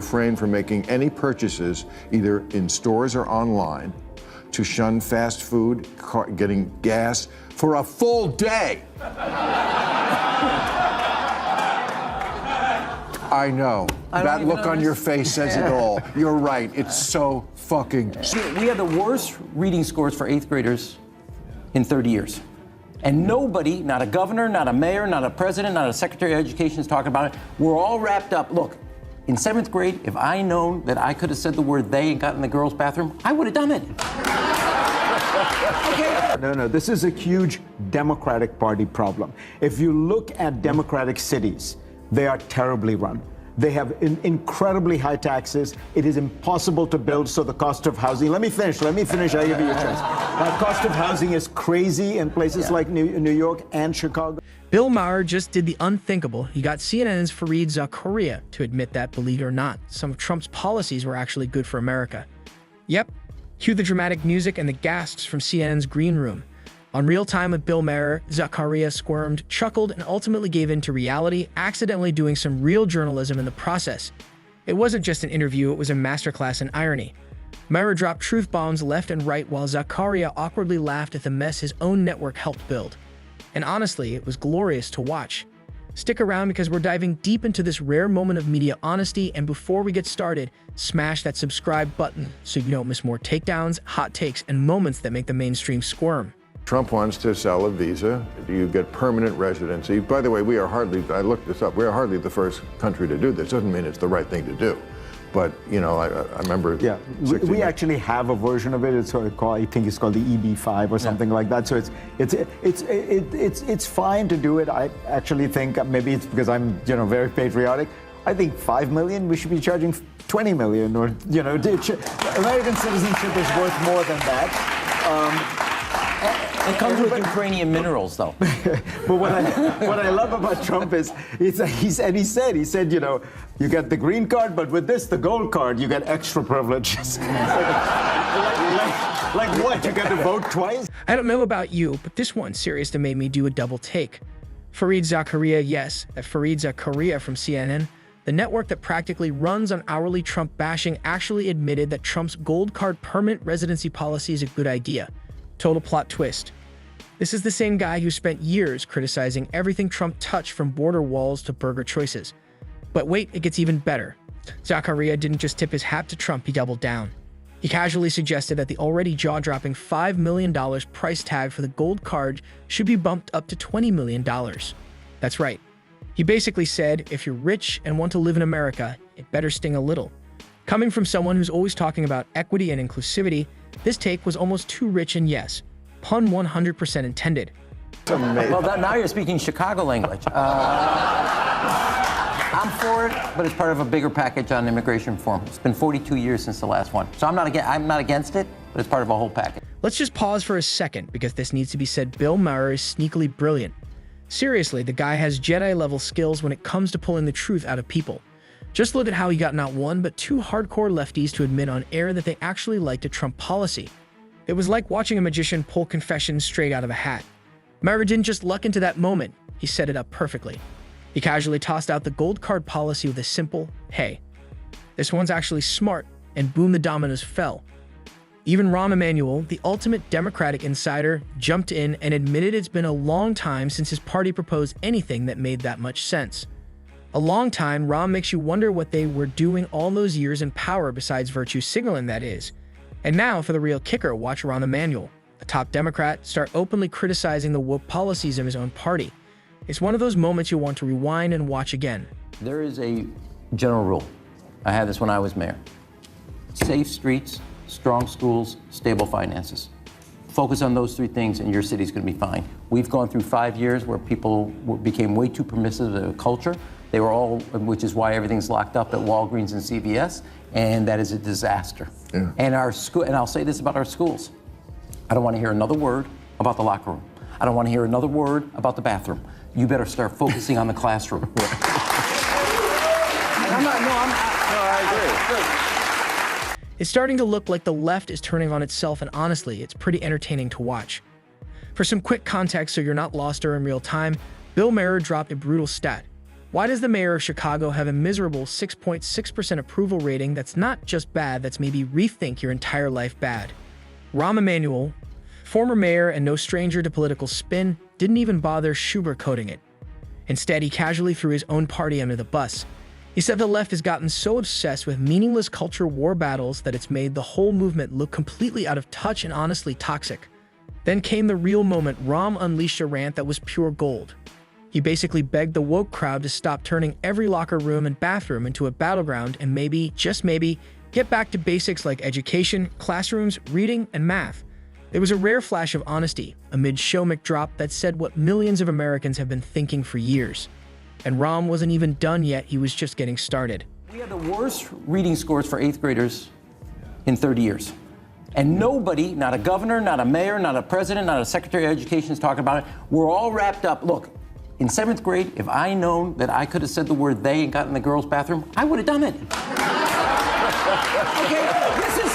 refrain from making any purchases, either in stores or online, to shun fast food, getting gas for a full day. I know. That look on your face says it all. You're right. It's so fucking... We had the worst reading scores for 8th graders in 30 years. And nobody, not a governor, not a mayor, not a president, not a secretary of education is talking about it. We're all wrapped up. Look, in 7th grade, if I known that I could have said the word they and got in the girls' bathroom, I would have done it. Okay. No, this is a huge Democratic Party problem. If you look at Democratic cities, they are terribly run. They have incredibly high taxes. It is impossible to build, so the cost of housing... Let me finish, I'll give you a chance. Cost of housing is crazy in places like New York and Chicago. Bill Maher just did the unthinkable. He got CNN's Fareed Zakaria to admit that, believe it or not, some of Trump's policies were actually good for America. Yep, cue the dramatic music and the gasps from CNN's Green Room. On Real Time with Bill Maher, Zakaria squirmed, chuckled, and ultimately gave in to reality, accidentally doing some real journalism in the process. It wasn't just an interview, it was a masterclass in irony. Maher dropped truth bombs left and right while Zakaria awkwardly laughed at the mess his own network helped build. And honestly, it was glorious to watch. Stick around because we're diving deep into this rare moment of media honesty, and before we get started, smash that subscribe button so you don't miss more takedowns, hot takes, and moments that make the mainstream squirm. Trump wants to sell a visa. You get permanent residency. By the way, we are hardly, I looked this up, we are hardly the first country to do this. Doesn't mean it's the right thing to do. But, you know, I remember... Yeah, we actually have a version of it. It's called, I think it's called the EB-5 or something like that. So it's fine to do it. I actually think, maybe it's because I'm, very patriotic. I think 5 million, we should be charging 20 million, or, American citizenship is worth more than that. It comes with Ukrainian minerals, though. But what I love about Trump is he said, you get the green card, but with this, the gold card, you get extra privileges. like what? You get to vote twice? I don't know about you, but this one's serious that made me do a double take. Fareed Zakaria, yes, that Fareed Zakaria from CNN, the network that practically runs on hourly Trump bashing, actually admitted that Trump's gold card permanent residency policy is a good idea. Total plot twist. This is the same guy who spent years criticizing everything Trump touched, from border walls to burger choices. But wait, it gets even better. Zakaria didn't just tip his hat to Trump, he doubled down. He casually suggested that the already jaw-dropping $5 million price tag for the gold card should be bumped up to $20 million. That's right. He basically said, if you're rich and want to live in America, it better sting a little. Coming from someone who's always talking about equity and inclusivity, this take was almost too rich, and yes, pun 100% intended. Well, now you're speaking Chicago language. I'm for it, but it's part of a bigger package on immigration reform. It's been 42 years since the last one. So I'm not against it, but it's part of a whole package. Let's just pause for a second, because this needs to be said. Bill Maher is sneakily brilliant. Seriously, the guy has Jedi-level skills when it comes to pulling the truth out of people. Just look at how he got not one, but two hardcore lefties to admit on air that they actually liked a Trump policy. It was like watching a magician pull confessions straight out of a hat. Maher didn't just luck into that moment, he set it up perfectly. He casually tossed out the gold card policy with a simple, hey, this one's actually smart, and boom, the dominoes fell. Even Rahm Emanuel, the ultimate Democratic insider, jumped in and admitted it's been a long time since his party proposed anything that made that much sense. A long time. Rahm makes you wonder what they were doing all those years in power besides virtue signaling, that is. And now for the real kicker, watch Rahm Emanuel, a top Democrat, start openly criticizing the woke policies of his own party. It's one of those moments you'll want to rewind and watch again. There is a general rule. I had this when I was mayor. Safe streets, strong schools, stable finances. Focus on those three things and your city's going to be fine. We've gone through 5 years where people became way too permissive of culture. They were all, which is why everything's locked up at Walgreens and CVS, and that is a disaster. Yeah. And our school, and I'll say this about our schools. I don't want to hear another word about the locker room. I don't want to hear another word about the bathroom. You better start focusing on the classroom. I agree. It's starting to look like the left is turning on itself, and honestly, it's pretty entertaining to watch. For some quick context so you're not lost or in real time, Bill Maher dropped a brutal stat. Why does the mayor of Chicago have a miserable 6.6% approval rating that's not just bad, that's maybe rethink your entire life bad? Rahm Emanuel, former mayor and no stranger to political spin, didn't even bother sugarcoating it. Instead, he casually threw his own party under the bus. He said the left has gotten so obsessed with meaningless culture war battles that it's made the whole movement look completely out of touch and honestly toxic. Then came the real moment. Rahm unleashed a rant that was pure gold. He basically begged the woke crowd to stop turning every locker room and bathroom into a battleground and maybe, just maybe, get back to basics like education, classrooms, reading, and math. There was a rare flash of honesty amid Showmic drop that said what millions of Americans have been thinking for years. And Rahm wasn't even done yet, he was just getting started. We had the worst reading scores for 8th graders in 30 years. And nobody, not a governor, not a mayor, not a president, not a secretary of education is talking about it. We're all wrapped up. Look, in 7th grade, if I known that I could have said the word they and got in the girls' bathroom, I would have done it. Okay, this is,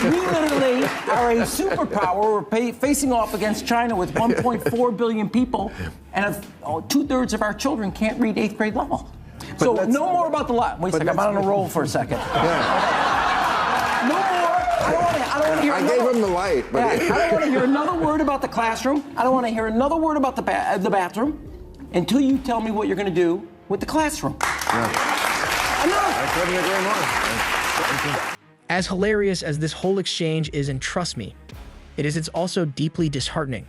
we literally are a superpower. We're facing off against China with 1.4 billion people, and 2/3 of our children can't read 8th grade level. So no more about the lot. Wait a second, I'm on a roll for a second. No more. I don't want to hear. I gave him the light, but I don't want to hear another word about the classroom. I don't want to hear another word about the bathroom until you tell me what you're going to do with the classroom. I couldn't agree more. As hilarious as this whole exchange is, and trust me, it's also deeply disheartening.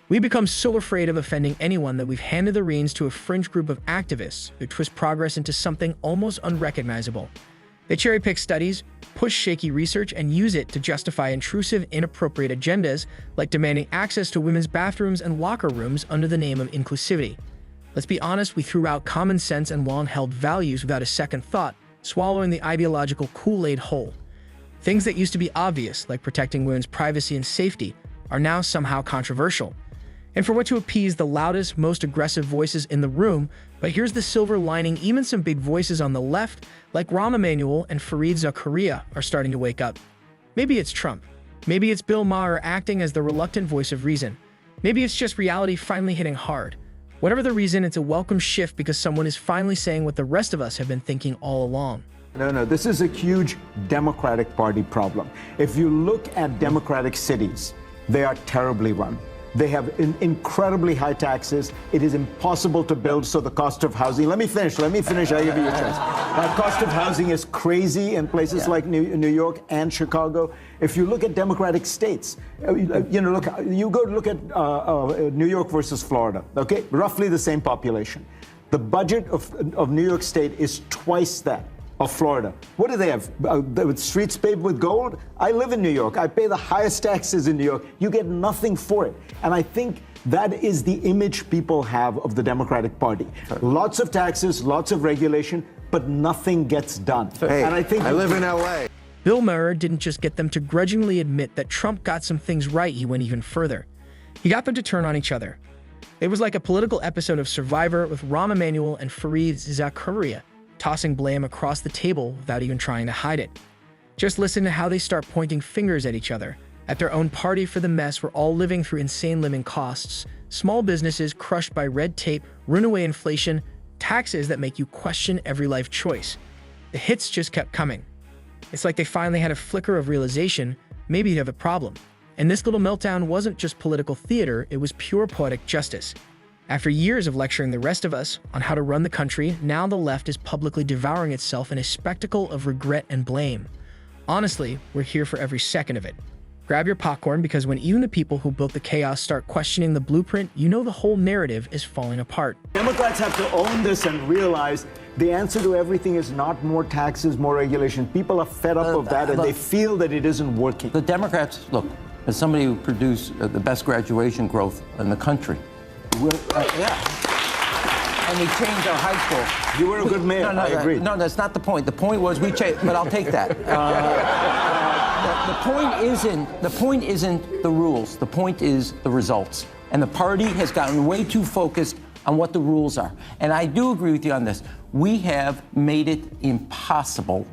We become so afraid of offending anyone that we've handed the reins to a fringe group of activists who twist progress into something almost unrecognizable. They cherry-pick studies, push shaky research, and use it to justify intrusive, inappropriate agendas like demanding access to women's bathrooms and locker rooms under the name of inclusivity. Let's be honest, we threw out common sense and long-held values without a second thought, swallowing the ideological Kool-Aid whole. Things that used to be obvious, like protecting women's privacy and safety, are now somehow controversial. And for what to appease the loudest, most aggressive voices in the room, but here's the silver lining, even some big voices on the left, like Rahm Emanuel and Fareed Zakaria, are starting to wake up. Maybe it's Trump. Maybe it's Bill Maher acting as the reluctant voice of reason. Maybe it's just reality finally hitting hard. Whatever the reason, it's a welcome shift because someone is finally saying what the rest of us have been thinking all along. No, this is a huge Democratic Party problem. If you look at Democratic cities, they are terribly run. They have incredibly high taxes. It is impossible to build, so the cost of housing. Let me finish. I give you a chance. Cost of housing is crazy in places like New York and Chicago. If you look at Democratic states, you go look at New York versus Florida, okay? Roughly the same population. The budget of New York State is twice that of Florida. What do they have? Streets paved with gold? I live in New York. I pay the highest taxes in New York. You get nothing for it. And I think that is the image people have of the Democratic Party. Lots of taxes, lots of regulation, but nothing gets done. Hey, and I live in LA. Bill Maher didn't just get them to grudgingly admit that Trump got some things right, he went even further. He got them to turn on each other. It was like a political episode of Survivor with Rahm Emanuel and Fareed Zakaria tossing blame across the table without even trying to hide it. Just listen to how they start pointing fingers at each other, at their own party for the mess we're all living through: insane living costs, small businesses crushed by red tape, runaway inflation, taxes that make you question every life choice. The hits just kept coming. It's like they finally had a flicker of realization, maybe you have a problem. And this little meltdown wasn't just political theater, it was pure poetic justice. After years of lecturing the rest of us on how to run the country, now the left is publicly devouring itself in a spectacle of regret and blame. Honestly, we're here for every second of it. Grab your popcorn, because when even the people who built the chaos start questioning the blueprint, you know the whole narrative is falling apart. Democrats have to own this and realize the answer to everything is not more taxes, more regulation. People are fed up of that, and they feel that it isn't working. The Democrats, look, as somebody who produced the best graduation growth in the country, and we changed our high school. You were a good mayor. I agree. No, that's not the point. The point was we changed, but I'll take that. The point isn't the rules. The point is the results. And the party has gotten way too focused on what the rules are. And I do agree with you on this. We have made it impossible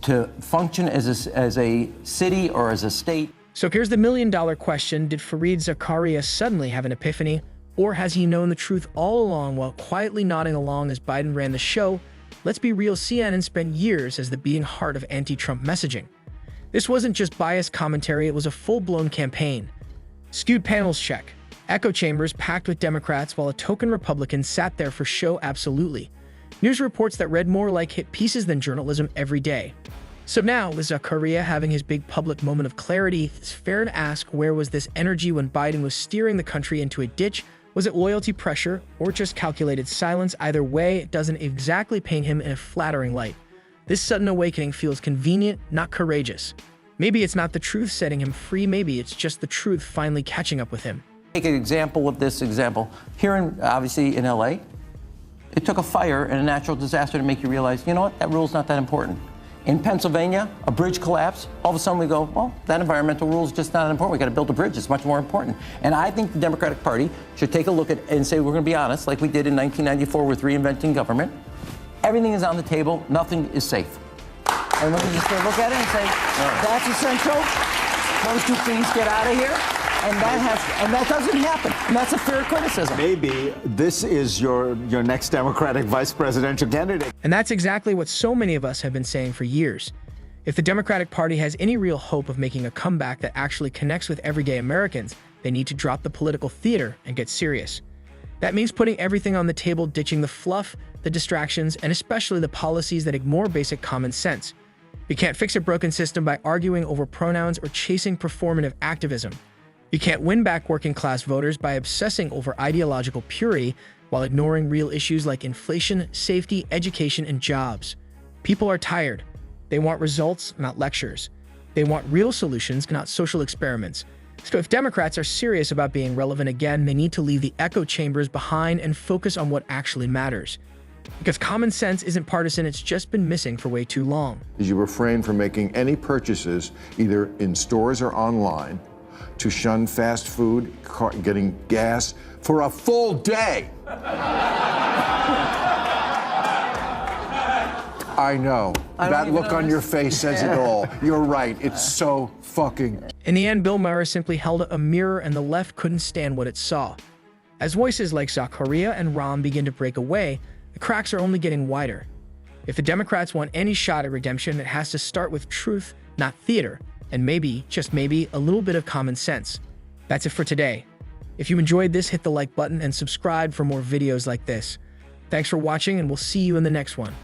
to function as a city or as a state. So here's the million-dollar question: did Fareed Zakaria suddenly have an epiphany, Or has he known the truth all along while quietly nodding along as Biden ran the show? Let's be real, CNN spent years as the beating heart of anti-Trump messaging. This wasn't just biased commentary, it was a full-blown campaign. Skewed panels check. Echo chambers packed with Democrats while a token Republican sat there for show absolutely. News reports that read more like hit pieces than journalism every day. So now, with Zakaria having his big public moment of clarity, it's fair to ask, where was this energy when Biden was steering the country into a ditch? Was it loyalty pressure or just calculated silence? Either way, it doesn't exactly paint him in a flattering light. This sudden awakening feels convenient, not courageous. Maybe it's not the truth setting him free, maybe it's just the truth finally catching up with him. Take an example of this example. Here, obviously in LA, it took a fire and a natural disaster to make you realize, you know what, that rule's not that important. In Pennsylvania, a bridge collapse, all of a sudden we go, well, that environmental rule is just not important. We got to build a bridge. It's much more important. And I think the Democratic Party should take a look at and say, we're going to be honest, like we did in 1994 with reinventing government. Everything is on the table. Nothing is safe. And we can just look at it and say, that's essential. Those two things get out of here. And that doesn't happen. And that's a fair criticism. Maybe this is your next Democratic vice presidential candidate. And that's exactly what so many of us have been saying for years. If the Democratic Party has any real hope of making a comeback that actually connects with everyday Americans, they need to drop the political theater and get serious. That means putting everything on the table, ditching the fluff, the distractions, and especially the policies that ignore basic common sense. You can't fix a broken system by arguing over pronouns or chasing performative activism. You can't win back working-class voters by obsessing over ideological purity while ignoring real issues like inflation, safety, education, and jobs. People are tired. They want results, not lectures. They want real solutions, not social experiments. So if Democrats are serious about being relevant again, they need to leave the echo chambers behind and focus on what actually matters. Because common sense isn't partisan, it's just been missing for way too long. You refrain from making any purchases, either in stores or online, to shun fast food, getting gas for a full day. I know. That look on your face says it all. You're right. It's so fucking... In the end, Bill Maher simply held up a mirror and the left couldn't stand what it saw. As voices like Zakaria and Ram begin to break away, the cracks are only getting wider. If the Democrats want any shot at redemption, it has to start with truth, not theater. And maybe, just maybe, a little bit of common sense. That's it for today. If you enjoyed this, hit the like button and subscribe for more videos like this. Thanks for watching, and we'll see you in the next one.